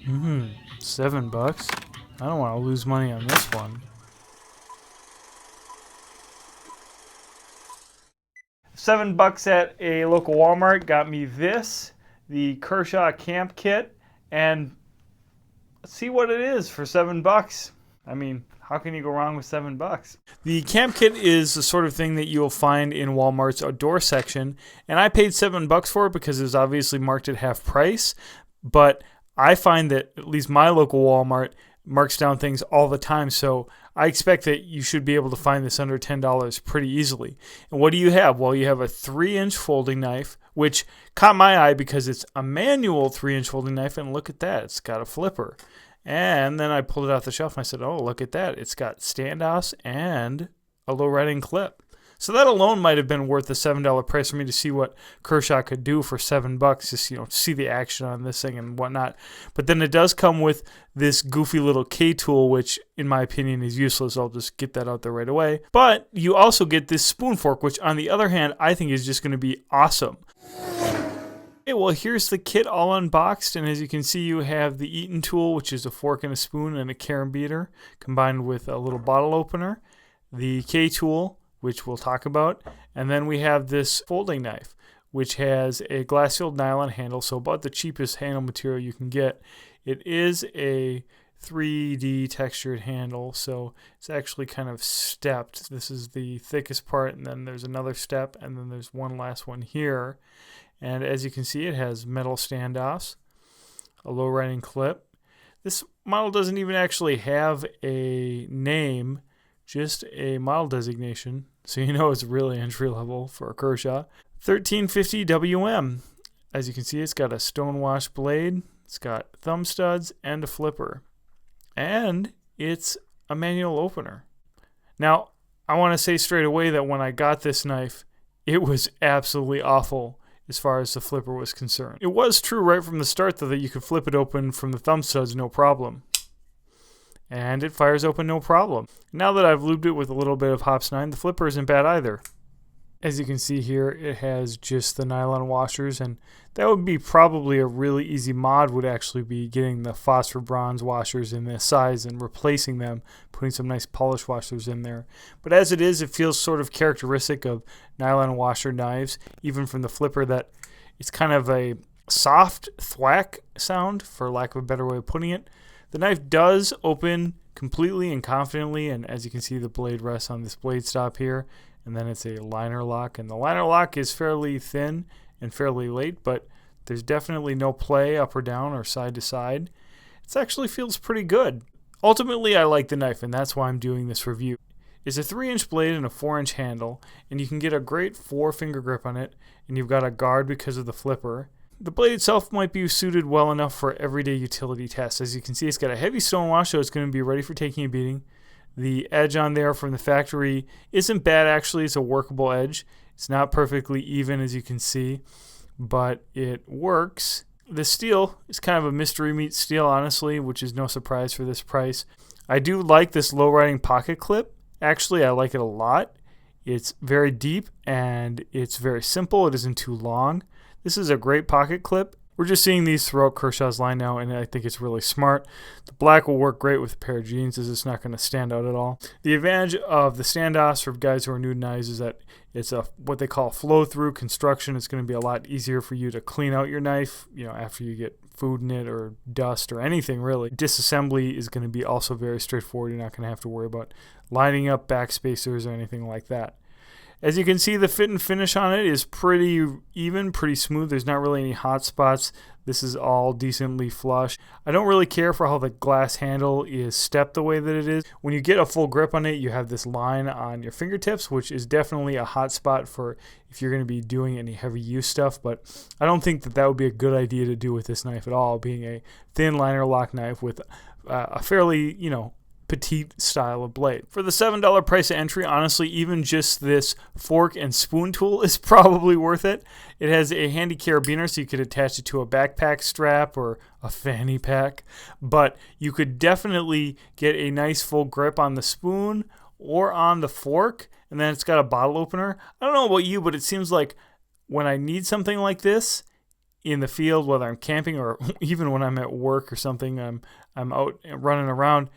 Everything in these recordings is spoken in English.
$7. I don't want to lose money on this one. $7 at a local Walmart got me this, the Kershaw camp kit, and let's see what it is for $7. I mean, how can you go wrong with $7? The camp kit is the sort of thing that you'll find in Walmart's outdoor section, and I paid $7 for it because it was obviously marked at half price, but I find that at least my local Walmart marks down things all the time, so I expect that you should be able to find this under $10 pretty easily. And what do you have? Well, you have a 3-inch folding knife, which caught my eye because it's a manual 3-inch folding knife, and look at that, it's got a flipper. And then I pulled it off the shelf and I said, oh, look at that, it's got standoffs and a low riding clip. So that alone might have been worth the $7 price for me to see what Kershaw could do for $7, just see the action on this thing and whatnot. But then it does come with this goofy little K tool, which in my opinion is useless. I'll just get that out there right away. But you also get this spoon fork, which on the other hand I think is just going to be awesome. Okay, well, here's the kit all unboxed, and as you can see, you have the Eaton tool, which is a fork and a spoon and a carom beater, combined with a little bottle opener, the K tool, which we'll talk about, and then we have this folding knife, which has a glass-filled nylon handle, so about the cheapest handle material you can get. It is a 3D textured handle, so it's actually kind of stepped. This is the thickest part, and then there's another step, and then there's one last one here. And as you can see, it has metal standoffs, a low riding clip. This model doesn't even actually have a name, just a model designation, so you know it's really entry level for a Kershaw. 1350 WM. As you can see, it's got a stonewash blade, it's got thumb studs, and a flipper. And it's a manual opener. Now, I want to say straight away that when I got this knife, it was absolutely awful as far as the flipper was concerned. It was true right from the start, though, that you could flip it open from the thumb studs no problem. And it fires open no problem. Now that I've lubed it with a little bit of Hops 9, the flipper isn't bad either. As you can see here, it has just the nylon washers, and that would be probably a really easy mod, would actually be getting the phosphor bronze washers in this size and replacing them, putting some nice polish washers in there. But as it is, it feels sort of characteristic of nylon washer knives, even from the flipper, that it's kind of a soft thwack sound, for lack of a better way of putting it. The knife does open completely and confidently, and as you can see, the blade rests on this blade stop here, and then it's a liner lock, and the liner lock is fairly thin and fairly late, but there's definitely no play up or down or side to side. It actually feels pretty good. Ultimately, I like the knife, and that's why I'm doing this review. It's a 3-inch blade and a 4-inch handle, and you can get a great 4-finger grip on it, and you've got a guard because of the flipper. The blade itself might be suited well enough for everyday utility tests. As you can see, it's got a heavy stonewash, so it's going to be ready for taking a beating. The edge on there from the factory isn't bad, actually. It's a workable edge. It's not perfectly even, as you can see, but it works. The steel is kind of a mystery meat steel, honestly, which is no surprise for this price. I do like this low riding pocket clip. Actually, I like it a lot. It's very deep and it's very simple. It isn't too long. This is a great pocket clip. We're just seeing these throughout Kershaw's line now, and I think it's really smart. The black will work great with a pair of jeans, as it's not going to stand out at all. The advantage of the standoffs for guys who are new to knives is that it's a what they call flow-through construction. It's going to be a lot easier for you to clean out your knife, after you get food in it or dust or anything really. Disassembly is going to be also very straightforward. You're not going to have to worry about lining up backspacers or anything like that. As you can see, the fit and finish on it is pretty even, pretty smooth. There's not really any hot spots. This is all decently flush. I don't really care for how the glass handle is stepped the way that it is. When you get a full grip on it, you have this line on your fingertips, which is definitely a hot spot for if you're going to be doing any heavy use stuff. But I don't think that would be a good idea to do with this knife at all, being a thin liner lock knife with a fairly, petite style of blade. For the $7 price of entry, honestly, even just this fork and spoon tool is probably worth it. It has a handy carabiner, so you could attach it to a backpack strap or a fanny pack, but you could definitely get a nice full grip on the spoon or on the fork, and then it's got a bottle opener. I don't know about you, but it seems like when I need something like this, in the field, whether I'm camping or even when I'm at work or something, I'm out running around,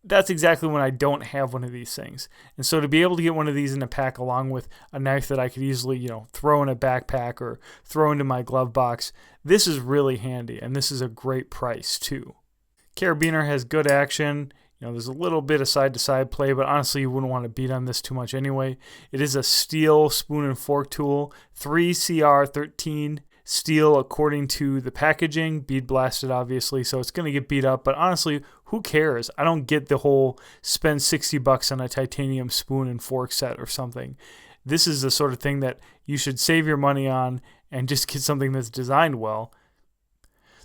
that's exactly when I don't have one of these things. And so to be able to get one of these in a pack along with a knife that I could easily, throw in a backpack or throw into my glove box, this is really handy, and this is a great price too. Carabiner has good action. There's a little bit of side-to-side play, but honestly, you wouldn't want to beat on this too much anyway. It is a steel spoon and fork tool, 3CR13 steel according to the packaging, bead blasted obviously, so it's going to get beat up, but honestly, who cares? I don't get the whole spend $60 on a titanium spoon and fork set or something. This is the sort of thing that you should save your money on and just get something that's designed well.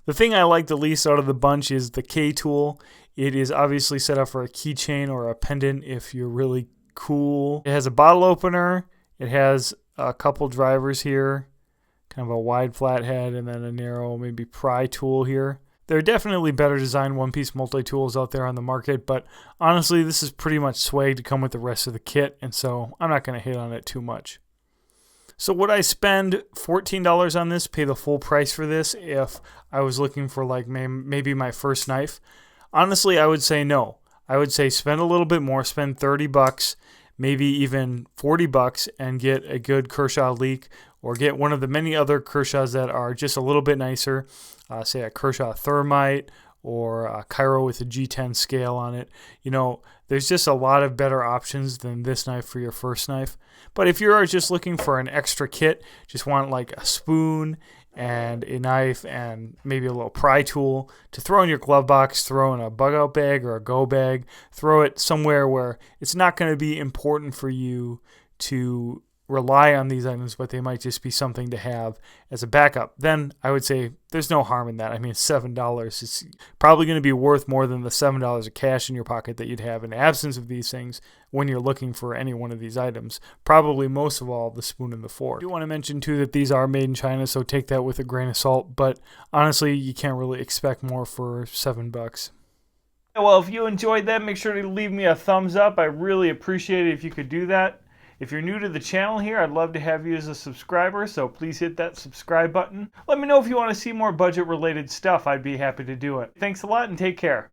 The thing I like the least out of the bunch is the K tool. It is obviously set up for a keychain or a pendant if you're really cool. It has a bottle opener. It has a couple drivers here, kind of a wide flat head, and then a narrow maybe pry tool here. There are definitely better designed one-piece multi-tools out there on the market, but honestly, this is pretty much swag to come with the rest of the kit, and so I'm not going to hit on it too much. So would I spend $14 on this, pay the full price for this if I was looking for like maybe my first knife? Honestly, I would say no. I would say spend a little bit more, spend $30, maybe even $40 and get a good Kershaw leak, or get one of the many other Kershaws that are just a little bit nicer, say a Kershaw Thermite or a Cairo with a G10 scale on it. There's just a lot of better options than this knife for your first knife. But if you're just looking for an extra kit, just want like a spoon and a knife and maybe a little pry tool to throw in your glove box, throw in a bug out bag or a go bag, throw it somewhere where it's not going to be important for you to rely on these items, but they might just be something to have as a backup, then I would say there's no harm in that. I mean, $7. It's probably going to be worth more than the $7 of cash in your pocket that you'd have in absence of these things when you're looking for any one of these items. Probably most of all, the spoon and the fork. I do want to mention too that these are made in China, so take that with a grain of salt, but honestly, you can't really expect more for $7. Well, if you enjoyed that, make sure to leave me a thumbs up. I really appreciate it if you could do that. If you're new to the channel here, I'd love to have you as a subscriber, so please hit that subscribe button. Let me know if you want to see more budget-related stuff. I'd be happy to do it. Thanks a lot and take care.